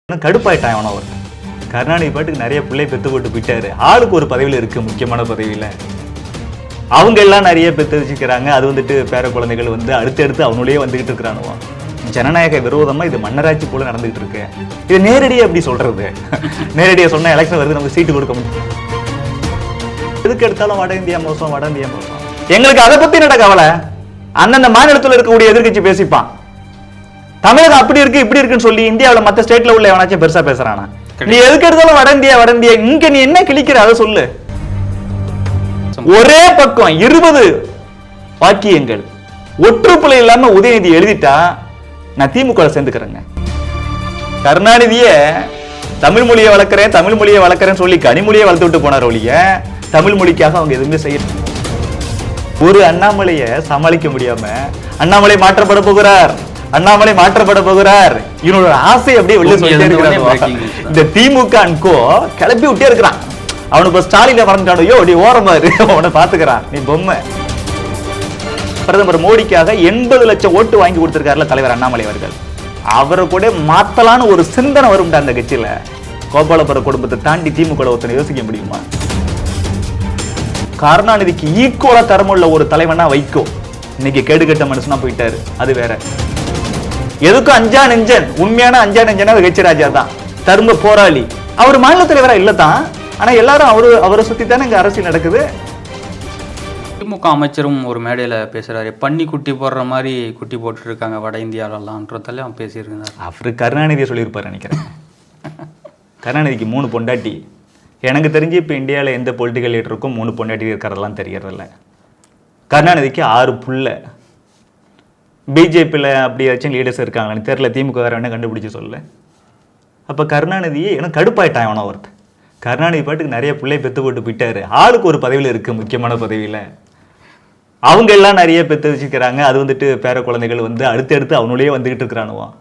கடுப்பாயிட்டான் அவன ஒரு கருணாநிதி பாட்டுக்கு நிறைய பிள்ளை பெத்து போட்டு போயிட்டாரு. ஆளுக்கு ஒரு பதவியில இருக்கு, முக்கியமான பதவியில அவங்க எல்லாம் நிறைய பெத்து வச்சுக்கிறாங்க. அது வந்துட்டு பேர குழந்தைகள் வந்து அடுத்தடுத்து அவனுடைய வந்துகிட்டு இருக்கிறானுவா. ஜனநாயக விரோதமா இது மன்னராட்சி போல நடந்துகிட்டு இருக்கு. இது நேரடியா எப்படி சொல்றது? நேரடியா சொன்ன எலெக்ஷன் வருது, நமக்கு சீட்டு கொடுக்க முடியும். எதுக்கு எடுத்தாலும் வட இந்தியா மோசம், வட இந்தியா மோசம். எங்களுக்கு அதை பத்தி நட கவலை. அந்தந்த மாநிலத்தில் இருக்கக்கூடிய எதிர்கட்சி பேசிப்பான். தமிழகம் அப்படி இருக்கு இப்படி இருக்குன்னு சொல்லி இந்தியாவில் மற்ற ஸ்டேட்ல உள்ள எவனாச்சும் பெருசா பேசுறானா? நீ எதுக்கு எடுத்தாலும் வட இந்தியா வட இந்தியா, இங்க நீ என்ன கிழிக்கிற அதை சொல்லு. ஒரே பக்கம் 20 வாக்கியங்கள் ஒற்றுப்புலை இல்லாம உதயநிதி எழுதிட்டா நான் திமுக சேர்ந்துக்கிறேங்க. கருணாநிதிய தமிழ் மொழியை வளர்க்கிறேன் தமிழ் மொழியை வளர்க்கிறேன்னு சொல்லி கனிமொழியை வளர்த்து விட்டு போனார் ஒழிய தமிழ் மொழிக்காக அவங்க எதுவுமே செய்ய. ஒரு அண்ணாமலைய சமாளிக்க முடியாம அண்ணாமலை மாற்றப்பட போகிறார், அண்ணாமலை மாற்றப்பட போகிறார். இவனோட ஆசை அப்படியே வெளியே சொல்லிட்டே இருக்கிறான். இந்த திமுக அன்கோ கிளப்பி விட்டே இருக்கிறான். அவனுக்கு ஸ்டாலின வளர்ந்துட்டானோ அப்படி ஓரமா இருக்கு, அவனை பாத்துக்கிறான். நீ பொம்மை. பிரதமர் மோடிக்காக 80 லட்சம் ஓட்டு வாங்கி கொடுத்திருக்காருல தலைவர் அண்ணாமலை அவர்கள். அவரை கூட மாத்தலான்னு ஒரு சிந்தனை வரும் அந்த கட்சியில. கோபாலபுர குடும்பத்தை தாண்டி திமுக ஒருத்தனை யோசிக்க முடியுமா? கருணாநிதிக்கு ஈக்குவலா தரமுள்ள ஒரு தலைவனா வைகோ இன்னைக்கு கேடுகட்ட மனுஷனா போயிட்டாரு. அது வேற. எதுக்கும் அஞ்சா நெஞ்சன், உண்மையான அஞ்சா நெஞ்சனா கட்சி ராஜா தான், தர்ம போராளி. அவர் மாநில தலைவரா இல்லதான், ஆனா எல்லாரும் அவரை சுத்தி தானே இங்க அரசியல் நடக்குது. திமுக அமைச்சரும் ஒரு மேடையில பேசுறாரு, பண்ணி குட்டி போடுற மாதிரி குட்டி போட்டு இருக்காங்க வட இந்தியாவிலன்றதாலே அவன் பேசியிருக்காரு. அவரு கருணாநிதியை சொல்லியிருப்பாரு நினைக்கிறேன். கருணாநிதிக்கு 3 பொண்டாட்டி. எனக்கு தெரிஞ்சு இப்ப இந்தியாவில எந்த பொலிட்டிக்கல் லீடருக்கும் 3 பொண்டாட்டி இருக்கிறதெல்லாம் தெரியறதில்ல. கருணாநிதிக்கு 6 புள்ள. பிஜேபியில் அப்படி ஏதாச்சும் லீடர்ஸ் இருக்காங்கன்னு தெரியல, திமுக வேற கண்டுபிடிச்சு சொல்ல. அப்போ கருணாநிதியை எனக்கு கடுப்பாயிட்டான் அவன ஒருத்தர். கருணாநிதி பாட்டுக்கு நிறைய பிள்ளை பெத்து போட்டு போயிட்டாரு. ஆளுக்கு ஒரு பதவியில் இருக்கு, முக்கியமான பதவியில் அவங்க எல்லாம் நிறைய பெத்து வச்சுக்கிறாங்க. அது வந்துட்டு பேர குழந்தைகள் வந்து அடுத்தடுத்து அவனுடைய வந்துகிட்டு இருக்கிறானுவான்.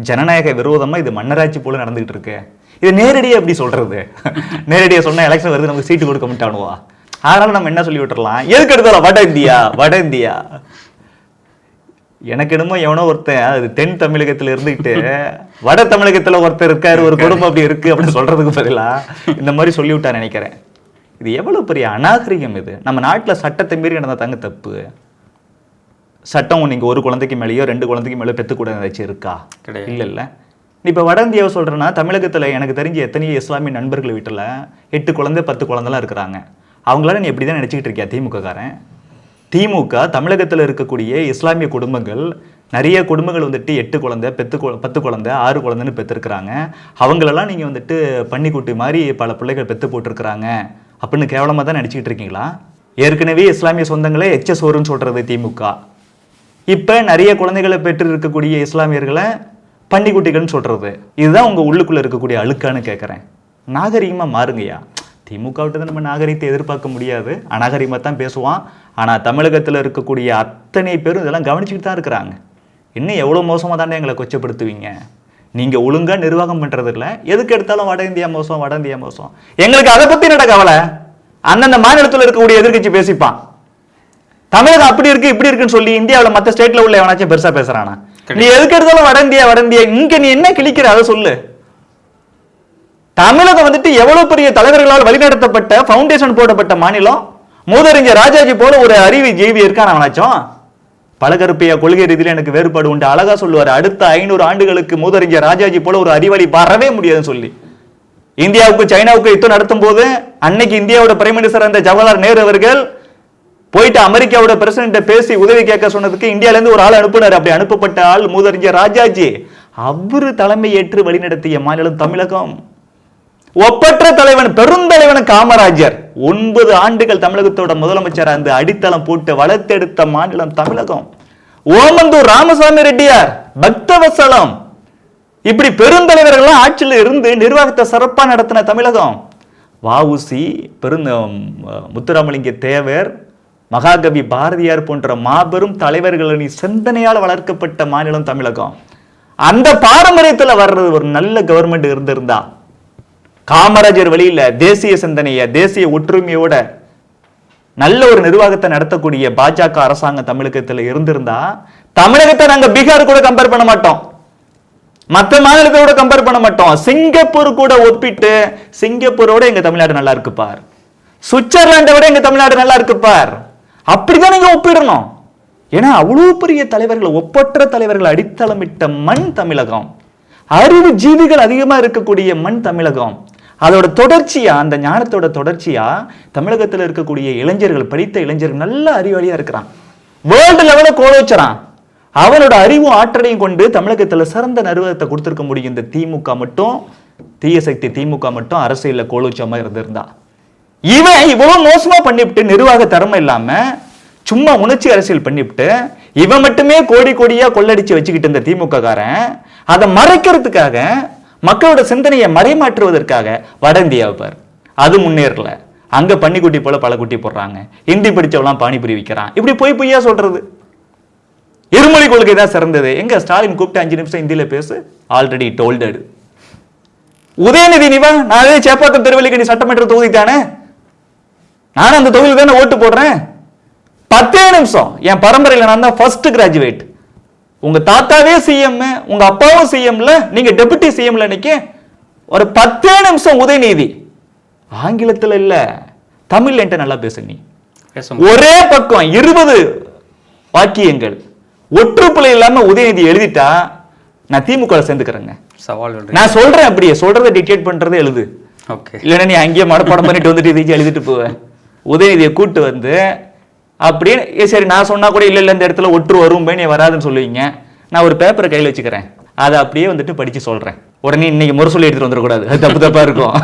ஜனநாயக விரோதமா இது மன்னராட்சி போல நடந்துகிட்டு இருக்கு. இது நேரடியா எப்படி சொல்றது? நேரடியா சொன்ன எலெக்ஷன் வருது, நமக்கு சீட்டு கொடுக்க மாட்டானுவா. அதனால நம்ம என்ன சொல்லி விட்டுறலாம், எதுக்கு எடுத்தாலும் வட இந்தியா வட இந்தியா. எனக்கு என்னமோ எவனோ ஒருத்தன் அது தென் தமிழகத்துல இருந்துகிட்டு வட தமிழகத்துல ஒருத்தர் இருக்காரு, ஒரு குடும்பம் அப்படி இருக்கு அப்படின்னு சொல்றதுக்கு பதிலா இந்த மாதிரி சொல்லிவிட்டா நினைக்கிறேன். இது எவ்வளவு பெரிய அநாகரிகம் இது. நம்ம நாட்டுல சட்டத்தை மீறி நடந்தா தாங்க தப்பு. சட்டம் நீங்க ஒரு குழந்தைக்கு மேலேயோ 2 குழந்தைக்கு மேலே பெத்துக்கூட ஏதாச்சும் இருக்கா? இல்ல இல்ல. இப்ப வட இந்தியாவை சொல்றேன்னா, தமிழகத்துல எனக்கு தெரிஞ்ச எத்தனையோ இஸ்லாமிய நண்பர்கள் வீட்டுல 8 குழந்தை 10 குழந்தைலாம் இருக்கிறாங்க. அவங்களால நீ எப்படிதான் நினைச்சுக்கிட்டு இருக்கியா திமுக காரன்? திமுக தமிழகத்தில் இருக்கக்கூடிய இஸ்லாமிய குடும்பங்கள், நிறைய குடும்பங்கள் வந்துட்டு 8 குழந்தை 10 குழந்தை 6 குழந்தைன்னு பெற்றுருக்குறாங்க. அவங்களெல்லாம் நீங்கள் வந்துட்டு பன்னிக்குட்டி மாதிரி பல பிள்ளைகள் பெற்று போட்டிருக்கிறாங்க அப்படின்னு கேவலமாக தான் நடிச்சுக்கிட்டு இருக்கீங்களா? ஏற்கனவே இஸ்லாமிய சொந்தங்களே எச்சசோறுன்னு சொல்கிறது திமுக. இப்போ நிறைய குழந்தைகளை பெற்று இருக்கக்கூடிய இஸ்லாமியர்களை பன்னிக்குட்டிகள்னு சொல்கிறது. இதுதான் உங்கள் உள்ளுக்குள்ளே இருக்கக்கூடிய அழுக்கான்னு கேட்குறேன். நாகரிகமாக மாறுங்கய்யா. திமுக விட்டு நம்ம நாகரிகத்தை எதிர்பார்க்க முடியாது, அநாகரிகமாக தான் பேசுவான். ஆனால் தமிழகத்தில் இருக்கக்கூடிய அத்தனை பேரும் இதெல்லாம் கவனிச்சுட்டு தான் இருக்கிறாங்க. இன்னும் எவ்வளோ மோசமாக தானே எங்களை கொச்சப்படுத்துவீங்க? நீங்கள் ஒழுங்காக நிர்வாகம் பண்ணுறது இல்லை, எதுக்கு எடுத்தாலும் வட இந்தியா மோசம் வட இந்தியா மோசம். எங்களுக்கு அதை பற்றி நட கவலை. அந்தந்த மாநிலத்தில் இருக்கக்கூடிய எதிர்கட்சி பேசிப்பான். தமிழகம் அப்படி இருக்கு இப்படி இருக்குன்னு சொல்லி இந்தியாவில் மற்ற ஸ்டேட்ல உள்ள எவனாச்சும் பெருசா பேசுறானா? நீ எதுக்கு எடுத்தாலும் வட இந்தியா வட இந்தியா, இங்க நீ என்ன கிழிக்கிற அதை சொல்லு. தமிழகம் வந்துட்டு எவ்வளவு பெரிய தலைவர்களால் வழிநடத்தப்பட்ட பவுண்டேஷன் போடப்பட்ட மாநிலம். மூதறிஞர் ராஜாஜி போல ஒரு அறிவி ஜீவி இருக்கான் அவனாச்சும். பலகருப்பையா கொள்கை ரீதியில எனக்கு வேறுபாடு உண்டு அழகா சொல்லுவார். அடுத்த 500 ஆண்டுகளுக்கு மூதறிஞர் ராஜாஜி போல ஒரு அறிவாளி வரவே முடியாதுன்னு சொல்லி இந்தியாவுக்கு சைனாவுக்கு யுத்தம் நடத்தும் போது அன்னைக்கு இந்தியாவோட பிரைம் மினிஸ்டர் அந்த ஜவஹர்லால் நேரு அவர்கள் போயிட்டு அமெரிக்காவோட பிரசிடென்ட் பேசி உதவி கேட்க சொன்னதுக்கு இந்தியால இருந்து ஒரு ஆள் அனுப்புனார். அப்படி அனுப்பப்பட்ட ஆள் மூதறிஞர் ராஜாஜி. அவரு தலைமை ஏற்று வழிநடத்திய மாநிலம் தமிழகம். ஒப்பற்ற தலைவன் பெருந்தலைவன் காமராஜர் 9 ஆண்டுகள் தமிழகத்தோட முதலமைச்சர் அந்த அடித்தளம் போட்டு வளர்த்தெடுத்த மாநிலம் தமிழகம். ஓமந்தூர் ராமசாமி ரெட்டியார், பக்தவசலம், இப்படி பெருந்தலைவர்கள் ஆட்சியில் இருந்து நிர்வாகத்தை சிறப்பா நடத்தின தமிழகம். வஉசி, முத்துராமலிங்க தேவர், மகாகவி பாரதியார் போன்ற மாபெரும் தலைவர்களின் சிந்தனையால் வளர்க்கப்பட்ட மாநிலம் தமிழகம். அந்த பாரம்பரியத்தில் வர்றது ஒரு நல்ல கவர்மெண்ட் இருந்திருந்தா, காமராஜர் வழியில தேசிய சிந்தனைய தேசிய ஒற்றுமையோட நல்ல ஒரு நிர்வாகத்தை நடத்தக்கூடிய பாஜக அரசாங்கம் தமிழகத்தில் இருந்திருந்தா தமிழகத்தை நாங்க பீகார் கூட கம்பேர் பண்ண மாட்டோம். மற்ற மாநிலத்தோட கம்பேர் பண்ண மாட்டோம். சிங்கப்பூர் கூட ஒப்பிட்டு, சிங்கப்பூரோட எங்க தமிழ்நாடு நல்லா இருக்கு பார், சுவிட்சர்லாண்டை விட எங்க தமிழ்நாடு நல்லா இருக்கு பார், அப்படிதான் நீங்க ஒப்பிடணும். ஏன்னா அவ்வளவு பெரிய தலைவர்கள், ஒப்பற்ற தலைவர்கள் அடித்தளமிட்ட மண் தமிழகம், அறிவு ஜீவிகள் அதிகமா இருக்கக்கூடிய மண் தமிழகம். அதோட தொடர்ச்சியா, அந்த ஞானத்தோட தொடர்ச்சியா தமிழகத்தில் இருக்கக்கூடிய இளைஞர்கள், படித்த இளைஞர்கள் நல்ல அறிவாளியா இருக்கிறான், வேர்ல்டு லெவல கோலோச்சறான். அவனோட அறிவும் ஆற்றலையும் கொண்டு தமிழகத்துல சிறந்த நிர்வாகத்தை கொடுத்திருக்க முடியும். இந்த திமுக மட்டும், தீய சக்தி திமுக மட்டும் அரசியல்ல கோலோச்சமா இருந்திருந்தா. இவன் இவ்வளவு மோசமா பண்ணிவிட்டு, நிர்வாக திறமை இல்லாம சும்மா உணர்ச்சி அரசியல் பண்ணிவிட்டு, இவன் மட்டுமே கோடி கோடியா கொள்ளடிச்சு வச்சுக்கிட்டு இருந்த திமுக காரன் அதை மறைக்கிறதுக்காக, மக்களோட சிந்தனையை மறைமாற்றுவதற்காக வட இந்தியாவை பார், அது முன்னேறல. அங்க பன்னிக்குட்டி போல பல குட்டி போடுறாங்க, ஹிந்தி படிச்சவெல்லாம் பானிபுரி விற்கிறான். இப்படி பொய்யா சொல்றது. இருமொழி கொள்கை தான் சிறந்தது. எங்க ஸ்டாலின் கூப்பிட்டு 5 நிமிஷம் ஹிந்தியில பேசு, ஆல்ரெடி டோல்டடு. உதயநிதி நிவா, நான் சேப்பாக்கம் திருவல்லிக்கணி சட்டமன்ற தொகுதி தானே, நானும் அந்த தொகுதியில் தானே ஓட்டு போடுறேன். 10 நிமிஷம், என் பரம்பரையில் நான் தான் ஃபர்ஸ்ட் கிராஜுவேட். உங்க தாத்தாவே சிஎம், உங்க அப்பாவும் சிஎம்ல, நீங்க டெபுட்டி சிஎம்ல இன்னைக்கு. ஒரு 10 நிமிஷம் உதயநிதி, ஆங்கிலத்துல இல்ல தமிழ்ல என்கிட்ட நல்லா பேசு. நீ ஒரே பக்கம் 20 வாக்கியங்கள் ஒற்றுப்புள்ளை இல்லாம உதயநிதி எழுதிட்டா நான் திமுக சேர்ந்துக்கிறேங்க. சவால் நான் சொல்றேன், அப்படியே சொல்றதை டிக்டேட் பண்றதை எழுது. இல்லைன்னா நீ அங்கேயே மனப்பாடம் பண்ணிட்டு வந்துட்டு இதை எழுதிட்டு போவேன். உதயநிதியை கூட்டு வந்து அப்படியே சரி நான் சொன்னா கூட இல்ல இந்த இடத்துல ஒற்று வரும் நீ வராதுன்னு சொல்லுவீங்க. நான் ஒரு பேப்பரை கையில் வச்சுக்கிறேன், அதை அப்படியே வந்துட்டு படிச்சு சொல்றேன். உடனே இன்னைக்கு முரசொலி எடுத்துட்டு வந்துடக்கூடாது, அது தப்பு தப்பா இருக்கும்.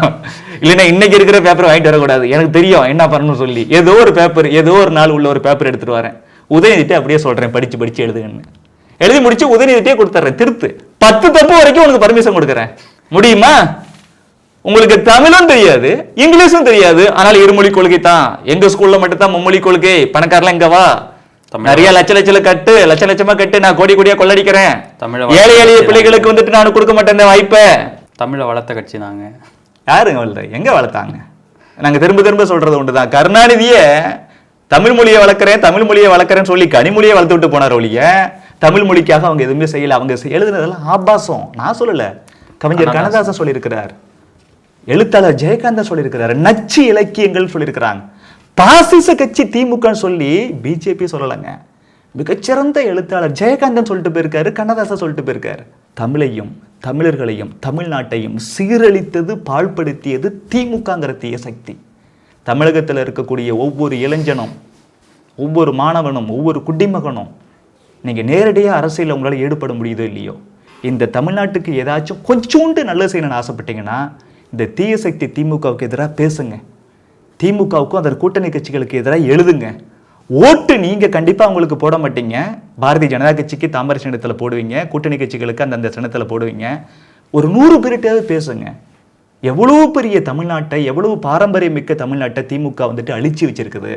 இல்லைன்னா இன்னைக்கு இருக்கிற பேப்பரை வாங்கிட்டு வரக்கூடாது, எனக்கு தெரியும் என்ன பண்ணணும்னு சொல்லி ஏதோ ஒரு பேப்பர், ஏதோ ஒரு நாள் உள்ள ஒரு பேப்பர் எடுத்துட்டு வரேன். உதயநிதிட்டே அப்படியே சொல்றேன், படிச்சு எழுதுங்கன்னு. எழுதி முடிச்சு உதயநிதிட்டே கொடுத்துறேன், திருத்து 10 தப்பு வரைக்கும் உனக்கு பர்மிஷன் கொடுக்குறேன். முடியுமா? உங்களுக்கு தமிழும் தெரியாது, இங்கிலீஷும் தெரியாது, ஆனால் இருமொழி கொள்கை தான். எங்க ஸ்கூல்ல மட்டும் தான் மும்மொழி கொள்கை. பணக்காரலாம் எங்க வா, நிறைய லட்ச லட்சமா கட்டு, நான் கோடி கோடியா கொள்ளடிக்கிறேன். ஏழை எளிய பிள்ளைகளுக்கு வந்துட்டு நான் கொடுக்க மாட்டேன் இந்த வாய்ப்பை. தமிழை வளர்த்த கட்சி நாங்க. யாருங்க வளர்த்த? எங்க வளர்த்தாங்க? நாங்க திரும்ப சொல்றது உண்டுதான். கருணாநிதியே தமிழ் மொழியை வளர்க்கறேன்னு சொல்லி கனிமொழியை வளர்த்து விட்டு போனார் ஒழிய தமிழ் மொழிக்காக அவங்க எதுவுமே செய்யல. அவங்க எழுதுனதெல்லாம் ஆபாசம். நான் சொல்லல, கவிஞர் கண்ணதாசன் சொல்லியிருக்கிறார், எழுத்தாளர் ஜெயகாந்தன் சொல்லியிருக்கிறார், நச்சு இலக்கியங்கள் சொல்லியிருக்கிறாங்க. பாசிச கட்சி திமுகன்னு சொல்லி பிஜேபி சொல்லலைங்க. மிகச்சிறந்த எழுத்தாளர் ஜெயகாந்தன் சொல்லிட்டு போயிருக்காரு, கண்ணதாசன் சொல்லிட்டு போயிருக்காரு. தமிழையும் தமிழர்களையும் தமிழ்நாட்டையும் சீரழித்தது, பாழ்படுத்தியது திமுகங்கிற தீய சக்தி. தமிழகத்தில் இருக்கக்கூடிய ஒவ்வொரு இளைஞனும், ஒவ்வொரு மாணவனும், ஒவ்வொரு குடிமகனும் நீங்கள் நேரடியாக அரசியலில் உங்களால் ஈடுபட முடியுதோ இல்லையோ, இந்த தமிழ்நாட்டுக்கு ஏதாச்சும் கொஞ்சோண்டு நல்லது செய்யணும்னு ஆசைப்பட்டீங்கன்னா இந்த தீய சக்தி திமுகவுக்கு எதிராக பேசுங்க, திமுகவுக்கும் அதன் கூட்டணி கட்சிகளுக்கு எதிராக எழுதுங்க. ஓட்டு நீங்கள் கண்டிப்பாக அவங்களுக்கு போட மாட்டீங்க. பாரதிய ஜனதா கட்சிக்கு தாமரை சின்னத்தில் போடுவீங்க, கூட்டணி கட்சிகளுக்கு அந்தந்த சின்னத்தில் போடுவீங்க. ஒரு 100 பேர்கிட்டயாவது பேசுங்க. எவ்வளவு பெரிய தமிழ்நாட்டை, எவ்வளவு பாரம்பரியம் மிக்க தமிழ்நாட்டை திமுக வந்துட்டு அழிச்சு வச்சிருக்குது,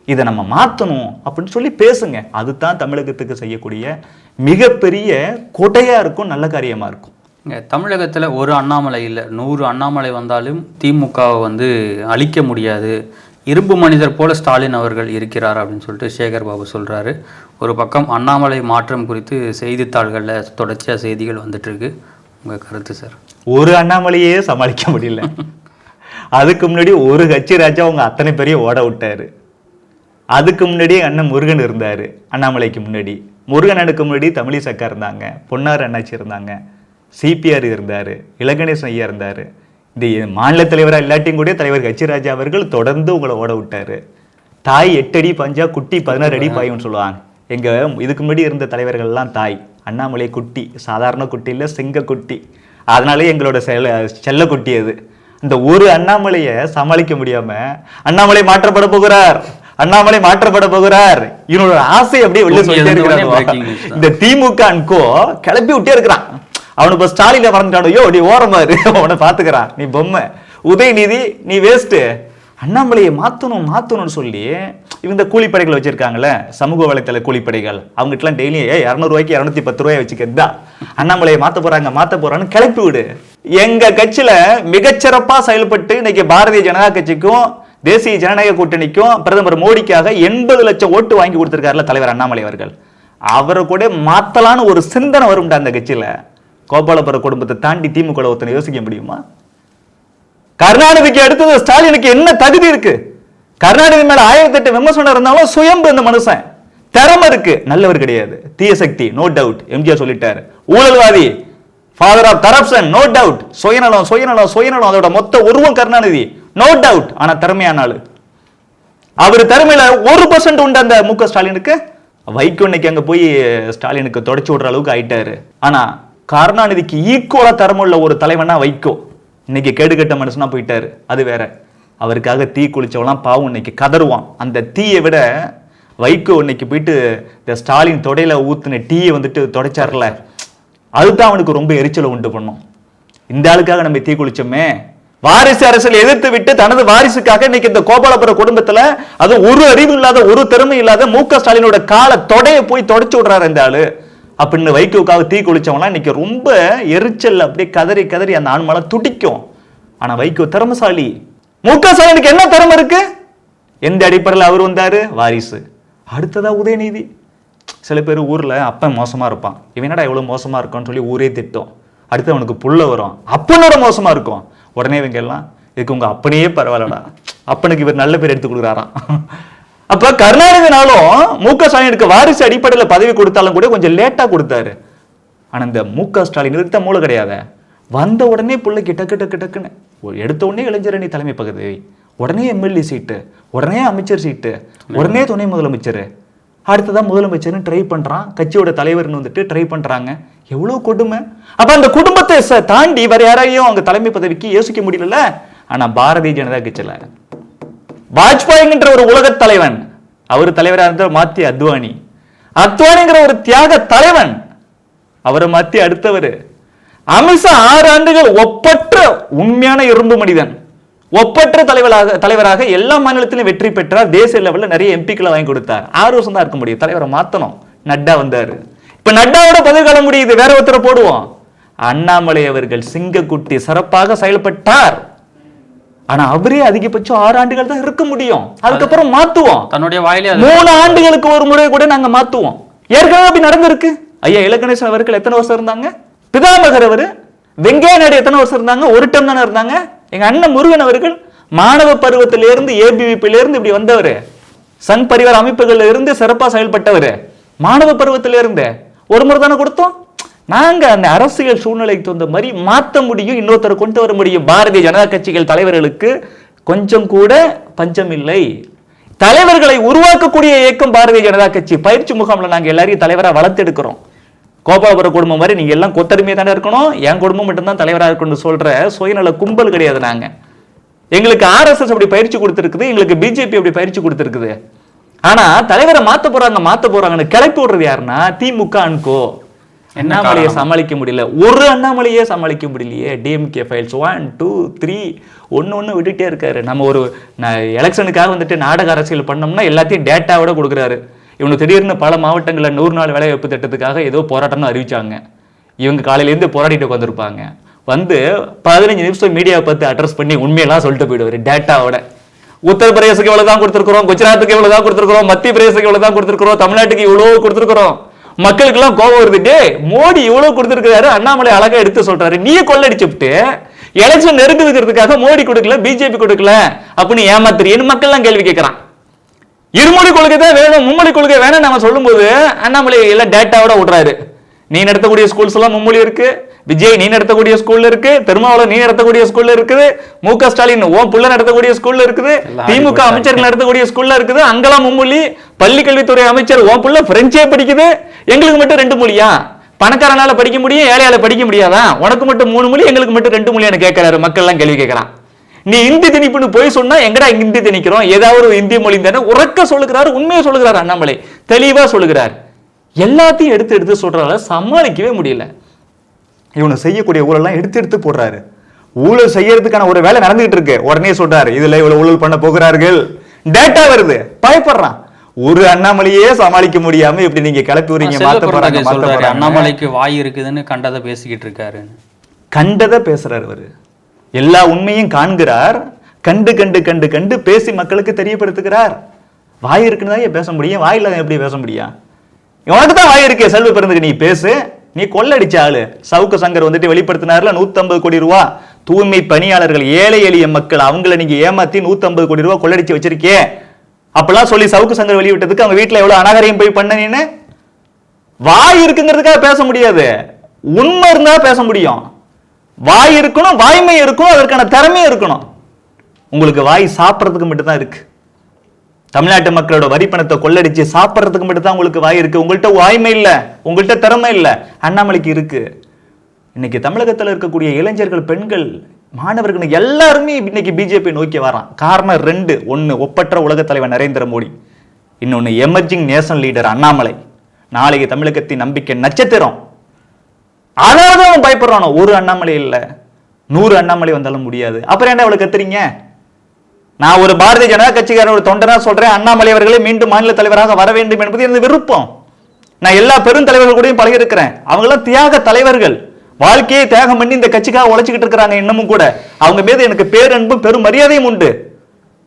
இதை நம்ம மாற்றணும் அப்படின்னு சொல்லி பேசுங்க. அதுதான் தமிழகத்துக்கு செய்யக்கூடிய மிகப்பெரிய கொடையா இருக்கும், நல்ல காரியமா இருக்கும். தமிழகத்தில் ஒரு அண்ணாமலை இல்லை, 100 அண்ணாமலை வந்தாலும் திமுகவை வந்து அழிக்க முடியாது, இரும்பு மனிதர் போல ஸ்டாலின் அவர்கள் இருக்கிறார் அப்படின்னு சொல்லிட்டு சேகர் பாபு சொல்கிறாரு. ஒரு பக்கம் அண்ணாமலை மாற்றம் குறித்து செய்தித்தாள்களில் தொடர்ச்சியாக செய்திகள் வந்துட்டு இருக்கு. உங்கள் கருத்து சார்? ஒரு அண்ணாமலையே சமாளிக்க முடியல. அதுக்கு முன்னாடி ஒரு கட்சி ராஜா அவங்க அத்தனை பேரையும் ஓட விட்டாரு. அதுக்கு முன்னாடி அண்ணன் முருகன் இருந்தார். அண்ணாமலைக்கு முன்னாடி முருகனுக்கு முன்னாடி தமிழிசக்கா இருந்தாங்க, பொன்னார் அண்ணாச்சி இருந்தாங்க, சிபிஆர் இருந்தார், இலகணேசன் ஐயா இருந்தார். இந்த மாநில தலைவராக இல்லாட்டியும் கூட தலைவர் கட்சிராஜா அவர்கள் தொடர்ந்து உங்களை ஓட விட்டாரு. தாய் 8 அடி பஞ்சா, குட்டி 16 அடி பாயும்னு சொல்லுவாங்க. எங்க இதுக்கு முன்னாடி இருந்த தலைவர்கள்லாம் தாய், அண்ணாமலை குட்டி, சாதாரண குட்டி இல்லை, சிங்க குட்டி. அதனாலே எங்களோட செல்ல குட்டி அது. இந்த ஒரு அண்ணாமலையை சமாளிக்க முடியாம அண்ணாமலை மாற்றப்பட போகிறார், அண்ணாமலை மாற்றப்பட போகிறார், இவனோட ஆசை அப்படியே வெளியே சொல்லிட்டே இருக்கிறாங்க. இந்த திமுக அன்கோ கிளப்பி விட்டே இருக்கிறான். அவனுக்கு ஸ்டாலின மறந்துட்டானோ, யோ நீ ஓரமாரு, அவனை பாத்துக்கிறான், நீ பொம்மை. உதயநிதி நீ வேஸ்ட். அண்ணாமலையை மாத்தணும்னு சொல்லி இவங்க கூலிப்படைகள் வச்சிருக்காங்கல்ல, சமூக வலைத்தள கூலிப்படைகள், அவங்ககிட்டலாம் டெய்லி 200 ரூபாய்க்கு 210 ரூபாய் வச்சுக்கிறதா, அண்ணாமலையை மாத்த போறான்னு கிளப்பி விடு. எங்க கட்சியில மிகச்சிறப்பா செயல்பட்டு இன்னைக்கு பாரதிய ஜனதா கட்சிக்கும் தேசிய ஜனநாயக கூட்டணிக்கும் பிரதமர் மோடிக்காக 80 லட்சம் ஓட்டு வாங்கி கொடுத்திருக்காருல தலைவர் அண்ணாமலை அவர்கள். அவரை கூட மாத்தலான்னு ஒரு சிந்தனை வரும்டா அந்த கட்சியில. கோபாலபுர குடும்பத்தை தாண்டி திமுக ஒருத்தனை யோசிக்க முடியுமா? கருணாநிதிக்கு அடுத்தது ஸ்டாலினுக்கு என்ன தகுதி இருக்கு? கருணாநிதி மேல 1008 விமர்சனம் இருந்தாலும் சுயம்பு இந்த மனுஷன். திறமை இருக்கு, நல்லவர் கிடையாது, தீய சக்தி, நோ டவுட். எம்ஜிஆர் சொல்லிட்டாரு, ஊழல்வாதி, father of corruption, no doubt. சுயநலம் சுயநலம் சுயநலம் அதோட மொத்த உருவம் கருணாநிதி, நோ டவுட். ஆனா திறமையான ஆளு. அவர் திறமையில 1% உண்டு அந்த மு க ஸ்டாலினுக்கு. வைகோ இன்னைக்கு அங்க போய் ஸ்டாலினுக்கு தொடச்சு விடுற அளவுக்கு ஆயிட்டாரு. ஆனா கருணாநிதிக்கு ஈக்குவலா திறமுள்ள ஒரு தலைவனா வைகோ. இன்னைக்கு கேடுகட்ட மனுஷனா போயிட்டாரு, அது வேற. அவருக்காக தீ குளிச்சவெல்லாம் பாவம் இன்னைக்கு கதறுவான். அந்த தீயை விட வைகோ இன்னைக்கு போயிட்டு இந்த ஸ்டாலின் தொடையில ஊத்துன டீயை வந்துட்டு தொடச்சார்ல, அதுதான் அவனுக்கு ரொம்ப எரிச்சலை உண்டு பண்ணும். இந்த ஆளுக்காக நம்ம தீ குளிச்சோமே. வாரிசு அரசியல் எதிர்த்து விட்டு தனது வாரிசுக்காக இன்னைக்கு இந்த கோபாலபுர குடும்பத்துல அது ஒரு அறிவு இல்லாத ஒரு திறமை இல்லாத மு க ஸ்டாலினோட கால தொடைய போய் தொடச்சு விடுறாரு இந்த ஆளு அப்படின்னு வைகோக்காக தீ குளிச்சவங்களாம் இன்னைக்கு ரொம்ப எரிச்சல் அப்படியே கதறி கதறி அந்த ஆண்மலை துடிக்கும். ஆனா வைகோ திறமைசாலி. மு க ஸ்டாலினுக்கு என்ன திறமை இருக்கு? எந்த அடிப்படையில் அவர் வந்தாரு? வாரிசு. அடுத்ததா உதயநிதி. சில பேர் ஊர்ல அப்பன் மோசமா இருப்பான், இவனடா எவ்வளவு மோசமா இருக்கான்னு சொல்லி ஊரே திட்டம். அடுத்து அவனுக்கு புள்ள வரும், அப்பனோட மோசமா இருக்கும். உடனே இவங்க எல்லாம் இதுக்கு உங்க அப்பனையே பரவாயில்லடா, அப்பனுக்கு இவர் நல்ல பேர் எடுத்து கொடுக்குறாராம். அப்ப கருணாநிதினாலும் மு க ஸ்டாலினுக்கு வாரிசு அடிப்படையில் பதவி கொடுத்தாலும் கூட கொஞ்சம் லேட்டா கொடுத்தாரு. ஆனா இந்த மு க ஸ்டாலின் இருக்க மூளை கிடையாது. வந்த உடனே பிள்ளைக்கு டக்கு டக்கு டக்குன்னு எடுத்த உடனே இளைஞரணி தலைமை பதவி, உடனே எம்எல்ஏ சீட்டு, உடனே அமைச்சர் சீட்டு, உடனே துணை முதலமைச்சர், அடுத்ததான் முதலமைச்சர்னு ட்ரை பண்றான். கட்சியோட தலைவர்னு வந்துட்டு ட்ரை பண்றாங்க. எவ்வளவு கொடுமை. அப்ப அந்த குடும்பத்தை தாண்டி வேற யாரையும் அவங்க தலைமை பதவிக்கு யோசிக்க முடியல. ஆனா பாரதிய ஜனதா கட்சியில வாஜ்பாய்ங்கிற ஒரு உலக தலைவன், அவர் தலைவராக இருந்த மாத்தி அத்வானி, அத்வானிங்கிற ஒரு தியாக தலைவன், அவரை மாத்தி அடுத்தவர் அமித்ஷா 6 ஆண்டுகள் ஒப்பற்ற உண்மையான இரும்பு மனிதன், ஒப்பற்ற தலைவராக எல்லா மாநிலத்திலும் வெற்றி பெற்றார். தேசிய லெவலில் நிறைய எம்பிக்களை வாங்கி கொடுத்தார். 6 வருஷம் தான் இருக்க முடியும், தலைவரை மாத்தணும். நட்டா வந்தாரு. இப்ப நட்டாவோட பதவி கால முடியுது, வேற ஒருத்தரை போடுவோம். அண்ணாமலை அவர்கள் சிங்கக்குட்டி சிறப்பாக செயல்பட்டார். ஆனா அவரே அதிகபட்சம் 6 ஆண்டுகள் தான் இருக்க முடியும், அதுக்கப்புறம் மாத்துவோம். தன்னுடைய வாயிலே 3 ஆண்டுகளுக்கு ஒரு முறை கூட நாங்க மாத்துவோம். ஏற்கனவே அப்படி நடந்திருக்கு. ஐயா இலகணேசன் அவர்கள் எத்தனை வருஷம் இருந்தாங்க? பிதாமகர் அவரு. வெங்கைய நாயுடு எத்தனை வருஷம் இருந்தாங்க? ஒரு டம் தானே இருந்தாங்க. எங்க அண்ணன் முருகன் அவர்கள் மாணவ பருவத்திலிருந்து ஏபிவிபில இருந்து இப்படி வந்தவர், சங் பரிவார அமைப்புகள்ல இருந்து சிறப்பா செயல்பட்டவர். மாணவ பருவத்திலிருந்து ஒரு முறை தானே கொடுத்தோம். நாங்க அந்த அரசியல் சூழ்நிலைக்கு தகுந்த மாதிரி மாற்ற முடியும், இன்னொருத்தரை கொண்டு வர முடியும். பாரதிய ஜனதா கட்சிகள் தலைவர்களுக்கு கொஞ்சம் கூட பஞ்சம் இல்லை. தலைவர்களை உருவாக்கக்கூடிய இயக்கம் பாரதிய ஜனதா கட்சி. பயிற்சி முகாம்ல நாங்க எல்லாரையும் தலைவரா வளர்த்தெடுக்கிறோம். கோபாலபுர குடும்பம் மாதிரி நீங்க எல்லாம் கொத்தடிமையா தானே இருக்கணும், என் குடும்பம் மட்டும்தான் தலைவராக இருக்கணும்னு சொல்ற சுயநல கும்பல் கிடையாது நாங்க. எங்களுக்கு RSS அப்படி பயிற்சி கொடுத்திருக்குது, எங்களுக்கு பிஜேபி அப்படி பயிற்சி கொடுத்திருக்குது. ஆனா தலைவரை மாத்த போறாங்கன்னு கிளப்பி விடுறது யாருன்னா திமுக அன்கோ. அண்ணாமலையை சமாளிக்க முடியல, ஒரு அண்ணாமலையே சமாளிக்க முடியலையே. டிஎம்கே ஃபைல்ஸ் 1 2 3 ஒன்னு விட்டுட்டே இருக்காரு. நம்ம ஒரு எலெக்ஷனுக்காக வந்துட்டு நாடக அரசியல் பண்ணோம்னா எல்லாத்தையும் டேட்டாவோட கொடுக்குறாரு. இவனு திடீர்னு பல மாவட்டங்களில் 100 நாள் வேலைவாய்ப்பு திட்டத்துக்காக ஏதோ போராட்டம்னு அறிவிச்சாங்க. இவங்க காலையிலேருந்து போராடிட்டு உட்காந்துருப்பாங்க. வந்து 15 நிமிஷம் மீடியாவை பார்த்து அட்ரஸ் பண்ணி உண்மையெல்லாம் சொல்லிட்டு போயிடுவாரு டேட்டாவோட. உத்தரப்பிரதேசத்துக்கு இவ்வளவு தான் கொடுத்துருக்கிறோம், குஜராத்துக்கு இவ்வளவு தான் கொடுத்துருக்கிறோம், மத்திய பிரதேசத்துக்கு இவ்வளவு தான் கொடுத்துருக்கிறோம், தமிழ்நாட்டுக்கு இவ்வளவு கொடுத்துருக்கிறோம். மக்களுக்கு எல்லாம் கோபம் வருது. மோடி இவ்வளவு கொடுத்துருக்காரு, அண்ணாமலை அழகா எடுத்து சொல்றாரு. நீ கொள்ளடிச்சுட்டு எலெக்ஷன் நெருங்குறதுக்காக மோடி கொடுக்கல, பிஜேபி கொடுக்கல அப்படின்னு ஏமாத்துறீன்னு மக்கள் எல்லாம் கேள்வி கேட்கிறான். இருமொழி கொள்கை தான் வேணும், மும்மொழி கொள்கை வேணும் நம்ம சொல்லும் போது அண்ணாமலை எல்லாம் டேட்டாவோட விடுறாரு. நீ நடத்தக்கூடிய ஸ்கூல்ஸ் எல்லாம் மும்மொழி இருக்கு, விஜய் நீ நடத்தக்கூடிய ஸ்கூல்ல இருக்கு, திருமாவளவன் நீ நடத்தக்கூடிய ஸ்கூல்ல இருக்குது, மு க ஸ்டாலின் ஓம் புள்ள நடத்தக்கூடிய ஸ்கூல்ல இருக்குது, திமுக அமைச்சர்கள் நடத்தக்கூடிய ஸ்கூல்ல இருக்குது, அங்கெல்லாம் மும்மொழி. பள்ளி கல்வித்துறை அமைச்சர் ஓம் புள்ள பிரெஞ்சே படிக்குது, எங்களுக்கு மட்டும் 2 மொழியா? பணக்காரனால படிக்க முடியும், ஏழையால படிக்க முடியாதா? உனக்கு மட்டும் 3 மொழி, எங்களுக்கு மட்டும் 2 மொழியான்னு கேட்கிறாரு. மக்கள் எல்லாம் கேள்வி கேட்கறான். நீ இந்தி திணிப்புன்னு போய் சொன்னா எங்கடா இந்தி திணிக்கிறோம், ஏதாவது ஒரு இந்திய மொழி தானே உறக்க சொல்லுகிறாரு. உண்மையை சொல்லுகிறார் அண்ணாமலை, தெளிவா சொல்லுகிறார். எல்லாத்தையும் எடுத்து எடுத்து சொல்றாரு, சமாளிக்கவே முடியல. இவனு செய்யக்கூடிய ஊழல்லாம் எடுத்து எடுத்து போடுறாரு. ஊழல் செய்யறதுக்கான ஒரு வேலை நடந்துகிட்டு இருக்கு, உடனே சொல்றாரு இதுல இவ்வளவு ஊழல் பண்ண போகிறார்கள். டேட்டா வருது, பயப்படுறான். ஒரு அண்ணாமலையே சமாளிக்க முடியாம இப்படி நீங்க கிளப்பி வரீங்க. அண்ணாமலைக்கு வாய் இருக்குதுன்னு கண்டதை பேசிக்கிட்டு இருக்காரு. கண்டதை பேசுறாரு அவரு. எல்லா உண்மையும் காண்கிறார். கண்டு கண்டு கண்டு கண்டு பேசி மக்களுக்கு தெரியப்படுத்துகிறார். வாய் இருக்குன்னு தான் பேச முடியும், வாயில எப்படி பேச முடியும்? உனக்கு தான் வாய் இருக்கே, செல்வ பிறந்துக்கு நீ பேசு. நீ கொள்ளடிச்ச ஆளு. சவுக்கு சங்கர் வந்துட்டு வெளிப்படுத்தினார்ல 150 கோடி ரூபா தூய்மை பணியாளர்கள், ஏழை எளிய மக்கள், அவங்கள நீங்க ஏமாத்தி 150 கோடி ரூபா கொள்ளடிச்சு வச்சிருக்கே அப்பெல்லாம் சொல்லி சவுக்கு சங்கர் வெளியிட்டதுக்கு அவங்க வீட்டுல எவ்வளவு அநாகரியம் போய் பண்ணீன்னு. வாய் இருக்குங்கிறதுக்காக பேச முடியாது, உண்மை இருந்தா பேச முடியும். வாய் இருக்கணும், வாய்மை இருக்கணும், அதற்கான திறமையும் இருக்கணும். உங்களுக்கு வாய் சாப்பிட்றதுக்கு மட்டும்தான் இருக்கு. தமிழ்நாட்டு மக்களோட வரி பணத்தை கொள்ளடிச்சு சாப்பிட்றதுக்கு மட்டும் தான் உங்களுக்கு வாய் இருக்கு. உங்கள்கிட்ட வாய்மை இல்ல, உங்கள்கிட்ட திறமை இல்ல. அண்ணாமலைக்கு இருக்கு. இன்னைக்கு தமிழகத்தில் இருக்கக்கூடிய இளைஞர்கள், பெண்கள், மாணவர்கள் எல்லாருமே இன்னைக்கு பிஜேபி நோக்கி வரான். காரணம் 2. 1 ஒப்பற்ற உலக தலைவர் நரேந்திர மோடி, இன்னொன்னு எமர்ஜிங் நேஷனல் லீடர் அண்ணாமலை. நாளைக்கு தமிழகத்தின் நம்பிக்கை நட்சத்திரம். அதனாலதான் அவன் பயப்படுறானோ. ஒரு அண்ணாமலை இல்ல, 100 அண்ணாமலை வந்தாலும் முடியாது. அப்புறம் என்ன அவளை கத்துறீங்க? நான் ஒரு பாரதிய ஜனதா கட்சிக்காரன், ஒரு தொண்டனா சொல்றேன், அண்ணாமலை அவர்களே மீண்டும் மாநில தலைவராக வர வேண்டும் என்பது எனது விருப்பம். நான் எல்லா பெருந்தலைவர்கள் கூடயும் பழகி இருக்கிறேன். அவங்க எல்லாம் தியாக தலைவர்கள், வாழ்க்கையை தியாகம் பண்ணி இந்த கட்சிக்காக உழைச்சிக்கிட்டு இருக்கிறாங்க. இன்னமும் கூட அவங்க மீது எனக்கு பேரன்பும் பெரும் மரியாதையும் உண்டு.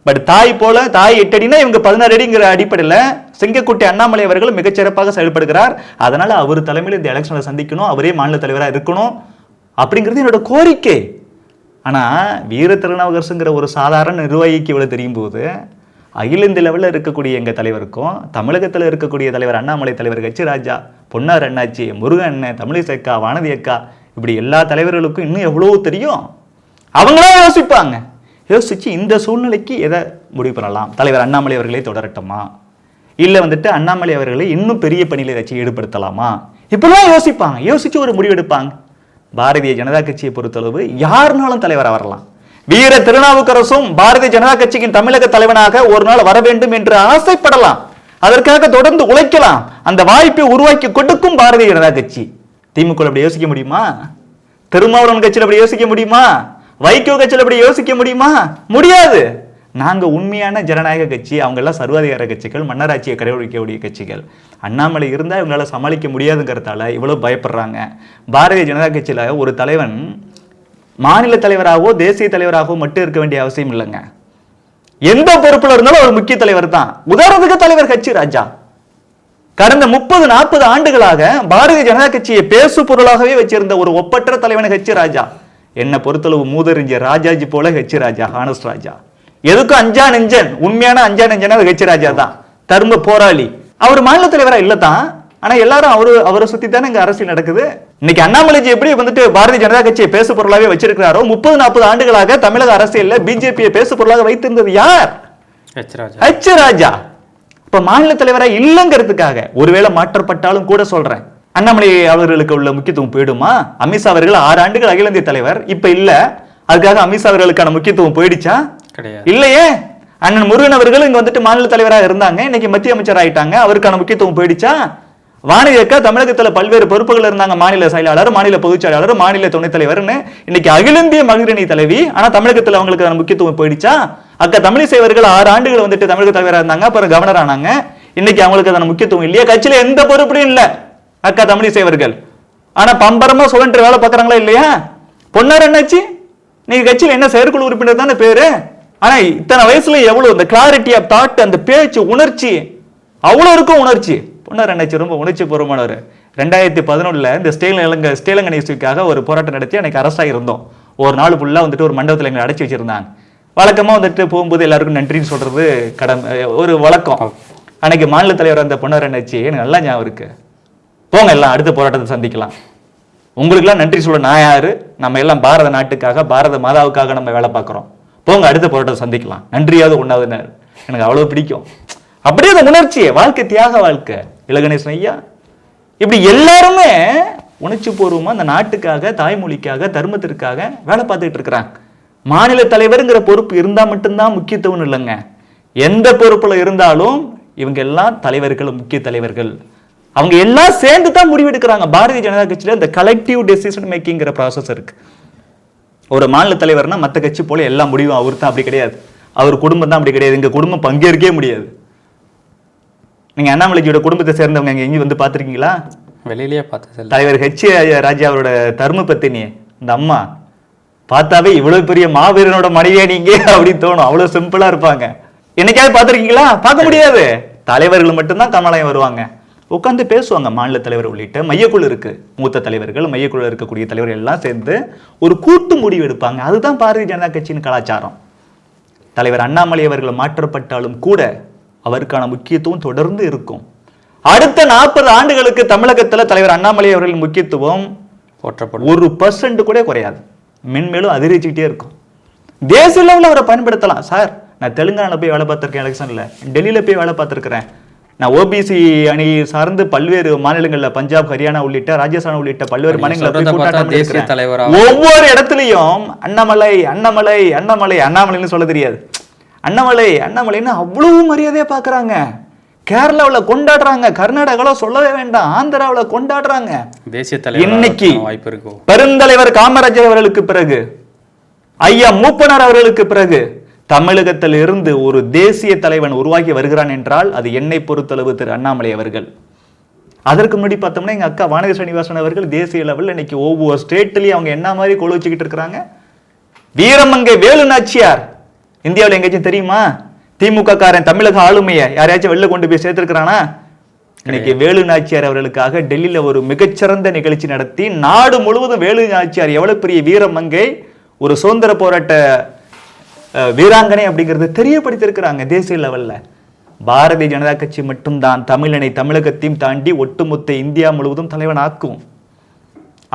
பட் தாய் போல, தாய் 8 அடினா இவங்க 16 அடிங்கிற அடிப்படையில் சிங்கக்குட்டி அண்ணாமலை அவர்கள் மிகச்சிறப்பாக செயல்படுகிறார். அதனால அவர் தலைமையில் இந்த எலெக்ஷனை சந்திக்கணும், அவரே மாநில தலைவராக இருக்கணும் அப்படிங்கிறது என்னோட கோரிக்கை. ஆனா வீர திருநாவுக்கரசுங்கிற ஒரு சாதாரண நிர்வாகிக்கு இவ்வளவு தெரியும் போது, அகில இந்திய லெவலில் இருக்கக்கூடிய எங்க தலைவருக்கும், தமிழகத்தில் இருக்கக்கூடிய தலைவர் அண்ணாமலை, தலைவர் ஹெச் ராஜா, பொன்னார் அண்ணாச்சி, முருகன் அண்ணன், தமிழிசை அக்கா, வானதி அக்கா, இப்படி எல்லா தலைவர்களுக்கும் இன்னும் எவ்வளவு தெரியும். அவங்களா யோசிப்பாங்க. யோசிச்சு இந்த சூழ்நிலைக்கு எதை முடிவு பண்ணலாம்? தலைவர் அண்ணாமலை அவர்களை தொடரட்டுமா, இல்ல வந்துட்டு அண்ணாமலை அவர்களை இன்னும் பெரிய பணியில வச்சு ஈடுபடுத்தலாமா? இப்பெல்லாம் யோசிப்பாங்க. யோசிச்சு ஒரு முடிவு எடுப்பாங்க. பாரதிய ஜனதா கட்சியை பொறுத்தளவு யாருனாலும் தலைவராக வரலாம். வீர திருநாவுக்கரசும் பாரதிய ஜனதா கட்சியின் தமிழக தலைவனாக ஒரு நாள் வர வேண்டும் என்று ஆசைப்படலாம். அதற்காக தொடர்ந்து உழைக்கலாம். அந்த வாய்ப்பை உருவாக்கி கொடுக்கும் பாரதிய ஜனதா கட்சி. திமுக அப்படி யோசிக்க முடியுமா? திருமாவளவன் கட்சியில் அப்படி யோசிக்க முடியுமா? வைகோ கட்சியில் அப்படி யோசிக்க முடியுமா? முடியாது. நாங்க உண்மையான ஜனநாயக கட்சி, அவங்க எல்லாம் சர்வாதிகார கட்சிகள், மன்னராட்சியை கடைபிடிக்கக்கூடிய கட்சிகள். அண்ணாமலை இருந்தால் இவங்களால சமாளிக்க முடியாதுங்கிறதால இவ்வளவு பயப்படுறாங்க. பாரதிய ஜனதா கட்சியில ஒரு தலைவன் மாநில தலைவராகவோ தேசிய பாராளுமன்றமாகவோ மட்டும் இருக்க வேண்டிய அவசியம் இல்லைங்க. எந்த பொறுப்புல இருந்தாலும் ஒரு முக்கிய தலைவர் தான். உதாரணத்துக்கு தலைவர் ஹெச் ராஜா கடந்த 30-40 ஆண்டுகளாக பாரதிய ஜனதா கட்சியை பேசு பொருளாகவே வச்சிருந்த ஒரு ஒப்பற்ற தலைவன் ஹெச் ராஜா. என்ன பொறுத்தளவு மூதறிஞர் ராஜாஜி போல ஹெச் ராஜா, ஹானஸ்ட் ராஜா. எதுக்கும் அஞ்சா நெஞ்சன், உண்மையான அஞ்சா நெஞ்சனா ஹெச் ராஜா தான். தர்ம போராளி. அவர் மாநில தலைவரா இல்லதான், ஆனா எல்லாரும் அவரை சுத்தி தானே இங்க அரசியல் நடக்குது. இன்னைக்கு அண்ணாமலைஜி எப்படி வந்துட்டு பாரதிய ஜனதா கட்சியை பேசு பொருளாகவே வச்சிருக்கிறாரோ, 30-40 ஆண்டுகளாக தமிழக அரசியல்ல பிஜேபியை பேசு பொருளாக வைத்திருந்தது யார்? ஹெச் ராஜா. இப்ப மாநில தலைவரா இல்லங்கிறதுக்காக ஒருவேளை மாற்றப்பட்டாலும் கூட சொல்றேன், அண்ணாமலை அவர்களுக்கு உள்ள முக்கியத்துவம் போயிடுமா? அமித்ஷா அவர்கள் 6 ஆண்டுகள் அகில இந்திய தலைவர், இப்ப இல்ல. அதுக்காக அமித்ஷா அவர்களுக்கான முக்கியத்துவம் போயிடுச்சா? இல்லையே. அண்ணன் முருகன் அவர்கள் இங்க வந்துட்டு மாநில தலைவராக இருந்தாங்க, இன்னைக்கு மத்திய அமைச்சர் ஆயிட்டாங்க, அவருக்கான முக்கியத்துவம் போயிடுச்சா? வானதி அக்கா தமிழகத்துல பல்வேறு பொறுப்புகள் இருந்தாங்க, மாநில செயலாளர், மாநில பொதுச் செயலாளர், மாநில துணைத் தலைவர்னு. இன்னைக்கு அகில இந்திய மகளிரணி தலைவி, ஆனா தமிழகத்துல அவங்களுக்கு முக்கியத்துவம் போயிடுச்சா? அக்கா தமிழிசை அவர்கள் 6 ஆண்டுகள் வந்துட்டு தமிழக தலைவராக இருந்தாங்க, அப்புறம் கவர்னர் ஆனாங்க, இன்னைக்கு அவங்களுக்கு அதன முக்கியத்துவம் இல்லையா? கட்சியில எந்த பொறுப்புலையும் இல்ல அக்கா தமிழிசை அவர்கள், ஆனா பம்பரமா சுழன்று வேலை பார்க்கறாங்களா இல்லையா? பொன்னார் அண்ணாச்சி நீங்க கட்சியில என்ன செயற்குழு உறுப்பினர் தானே பேரு, ஆனா இத்தனை வயசுல எவ்வளவு இந்த கிளாரிட்டி ஆஃப் தாட், அந்த பேச்சு, உணர்ச்சி அவ்வளவு இருக்கும். உணர்ச்சி. பொன்னார் அண்ணாச்சி ரொம்ப உணர்ச்சி பூர்வமானவர். 2011 இந்த ஸ்ரீலங்கா நியூஸுக்காக ஒரு போராட்டம் நடத்தி அன்னைக்கு அரசாக இருந்தோம். ஒரு நாள் ஃபுல்லா வந்துட்டு ஒரு மண்டபத்தில் எங்களை அடைச்சி வச்சிருந்தாங்க. வழக்கமா வந்துட்டு போகும்போது எல்லாருக்கும் நன்றின்னு சொல்றது ஒரு வழக்கம். அன்னைக்கு மாநில தலைவர் அந்த பொன்னார் அண்ணாச்சி எனக்கு நல்லா ஞாபகம் இருக்கு, போங்க எல்லாம் அடுத்த போராட்டத்தை சந்திக்கலாம், உங்களுக்குலாம் நன்றி சொல்ல நான் யாரு, நம்ம எல்லாம் பாரத நாட்டுக்காக, பாரத மாதாவுக்காக நம்ம வேலை பார்க்கிறோம், போங்க அடுத்த போராட்டத்தை சந்திக்கலாம், நன்றியாவது ஒண்ணாவதுனாரு. எனக்கு அவ்வளவு பிடிக்கும். அப்படியே அந்த உணர்ச்சியை, வாழ்க்கை தியாக வாழ்க்கை. இலகணேசன் ஐயா இப்படி எல்லாருமே உணர்ச்சி பூர்வமா அந்த நாட்டுக்காக, தாய்மொழிக்காக, தர்மத்திற்காக வேலை பார்த்துட்டு இருக்கிறாங்க. மாநில தலைவருங்கிற பொறுப்பு இருந்தா மட்டும்தான் முக்கியத்துவம் இல்லைங்க. எந்த பொறுப்புல இருந்தாலும் இவங்க எல்லாம் தலைவர்கள், முக்கிய தலைவர்கள், அவங்க எல்லாம் சேர்ந்து தான் முடிவு எடுக்கிறாங்க. பாரதிய ஜனதா கட்சியில இந்த கலெக்டிவ் டெசிஷன் மேக்கிங்கிற ப்ராசஸ் இருக்கு. ஒரு மாநில தலைவர்னா மற்ற கட்சி போல எல்லா முடிவும் அவர் தான், அப்படி கிடையாது. அவர் குடும்பம் தான், அப்படி கிடையாது. எங்க குடும்பம் பங்கேற்கவே முடியாது. நீங்க அண்ணாமலைஜியோட குடும்பத்தை சேர்ந்தவங்க எங்கேயும் வந்து பாத்திருக்கீங்களா? வெளியிலேயே பார்த்தது. தலைவர் ஹெச் ராஜா அவரோட தர்ம பத்தினி இந்த அம்மா பார்த்தாவே இவ்வளவு பெரிய மாவீரனோட மனைவியா நீங்க அப்படின்னு தோணும். அவ்வளவு சிம்பிளா இருப்பாங்க. என்னைக்காவது பாத்திருக்கீங்களா? பார்க்க முடியாது. தலைவர்கள் மட்டும்தான் கமலாயம் வருவாங்க. உட்காந்து பேசுவாங்க. மாநில தலைவர் உள்ளிட்ட மையக்குழு இருக்கு, மூத்த தலைவர்கள், மையக்குழு இருக்கக்கூடிய தலைவர்கள் எல்லாம் சேர்ந்து ஒரு கூட்டு முடிவு எடுப்பாங்க. அதுதான் பாரதிய ஜனதா கட்சியின் கலாச்சாரம். தலைவர் அண்ணாமலை அவர்கள் மாற்றப்பட்டாலும் கூட அவருக்கான முக்கியத்துவம் தொடர்ந்து இருக்கும். அடுத்த 40 ஆண்டுகளுக்கு தமிழகத்தில் தலைவர் அண்ணாமலை அவர்களின் முக்கியத்துவம் 1% கூட குறையாது, மென்மேலும் அதிகரிச்சுக்கிட்டே இருக்கும். தேசிய லெவலில் அவரை பயன்படுத்தலாம். சார், நான் தெலுங்கானால போய் வேலை பார்த்திருக்கேன், எலெக்ஷன்ல டெல்லியில போய் வேலை பார்த்திருக்கிறேன். நான் ஓபிசி அணி சார்ந்து பல்வேறு மாநிலங்கள்ல, பஞ்சாப், ஹரியானா உள்ளிட்ட, ராஜஸ்தான் உள்ளிட்ட பல்வேறு மாநிலங்களில் ஒவ்வொரு இடத்துலையும் அண்ணாமலை அண்ணாமலை அண்ணாமலை அண்ணாமலைன்னு சொல்ல தெரியாது, அண்ணாமலை அண்ணாமலைன்னு அவ்வளவு மரியாதையா பாக்குறாங்க. கேரளாவில் கொண்டாடுறாங்க, கர்நாடகாவில் சொல்லவே வேண்டாம், ஆந்திராவில் கொண்டாடுறாங்க. தேசிய தலைவர் இன்னைக்கு வாய்ப்பு இருக்கும். பெருந்தலைவர் காமராஜர் அவர்களுக்கு பிறகு, ஐயா மூப்பனார் அவர்களுக்கு பிறகு தமிழகத்தில் இருந்து ஒரு தேசிய தலைவன் உருவாகி வருகிறான் என்றால் அது என்னை பொறுத்தளவு திரு அண்ணாமலை அவர்கள். அதற்கு முன்னாடி பார்த்தோம்னா எங்க அக்கா வானதி ஸ்ரீனிவாசன் அவர்கள் தேசிய லெவலில் இன்னைக்கு ஒவ்வொரு ஸ்டேட்லயும் அவங்க என்ன மாதிரி கொழு வச்சுக்கிட்டு இருக்கிறாங்க. வீரமங்கை வேலு நாச்சியார் இந்தியாவில் எங்கேயாச்சும் தெரியுமா? திமுக காரன் தமிழக ஆளுமையை யாரையாச்சும் வெளில கொண்டு போய் சேர்த்திருக்கிறானா? இன்னைக்கு வேலு நாச்சியார் அவர்களுக்காக டெல்லியில ஒரு மிகச்சிறந்த நிகழ்ச்சி நடத்தி நாடு முழுவதும் வேலு நாச்சியார் எவ்வளவு பெரிய வீரமங்கை, ஒரு சுதந்திர போராட்ட வீராங்கனை அப்படிங்கிறது தெரியப்படுத்தியிருக்கிறாங்க தேசிய லெவல்ல. பாரதிய ஜனதா கட்சி மட்டும்தான் தமிழனை தமிழகத்தையும் தாண்டி ஒட்டுமொத்த இந்தியா முழுவதும் தலைவன் ஆக்கும்.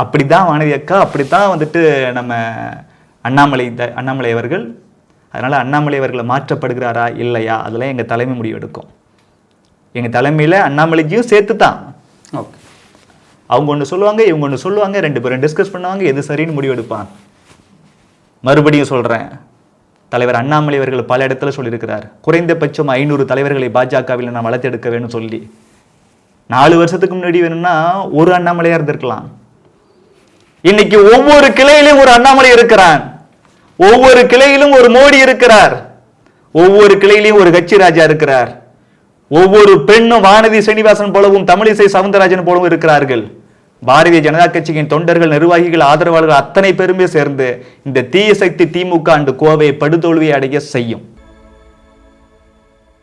அப்படித்தான் வானதி அக்கா, அப்படித்தான் வந்துட்டு நம்ம அண்ணாமலை அவர்கள். அதனால அண்ணாமலை அவர்களை மாற்றப்படுகிறாரா இல்லையா அதெல்லாம் எங்க தலைமை முடிவு எடுக்கும். எங்க தலைமையில அண்ணாமலைஜியும் சேர்த்து தான். அவங்க ஒன்று சொல்லுவாங்க, இவங்க ஒன்று சொல்லுவாங்க, 2 பேரும் டிஸ்கஸ் பண்ணுவாங்க, எது சரின்னு முடிவு எடுப்பான். மறுபடியும் சொல்றேன், தலைவர் அண்ணாமலை அவர்கள் பல இடத்துல சொல்லியிருக்கிறார், குறைந்தபட்சம் 500 தலைவர்களை பாஜகவில் நான் வளர்த்தெடுக்க வேணும்னு சொல்லி. 4 வருஷத்துக்கு முன்னாடி வேணும்னா ஒரு அண்ணாமலையா இருந்திருக்கலாம். இன்னைக்கு ஒவ்வொரு கிளையிலும் ஒரு அண்ணாமலை இருக்கிறான், ஒவ்வொரு கிளையிலும் ஒரு மோடி இருக்கிறார், ஒவ்வொரு கிளையிலும் ஒரு கட்சி ராஜா இருக்கிறார், ஒவ்வொரு பெண்ணும் வானதி ஸ்ரீனிவாசன் போலவும் தமிழிசை சவுந்தரராஜன் போலவும் இருக்கிறார்கள். பாரதிய ஜனதா கட்சியின் தொண்டர்கள், நிர்வாகிகள், ஆதரவாளர்கள் அத்தனை பேருமே சேர்ந்து இந்த தீய சக்தி திமுக அண்டு கோவை படுதோல்வியை அடைய செய்யும்.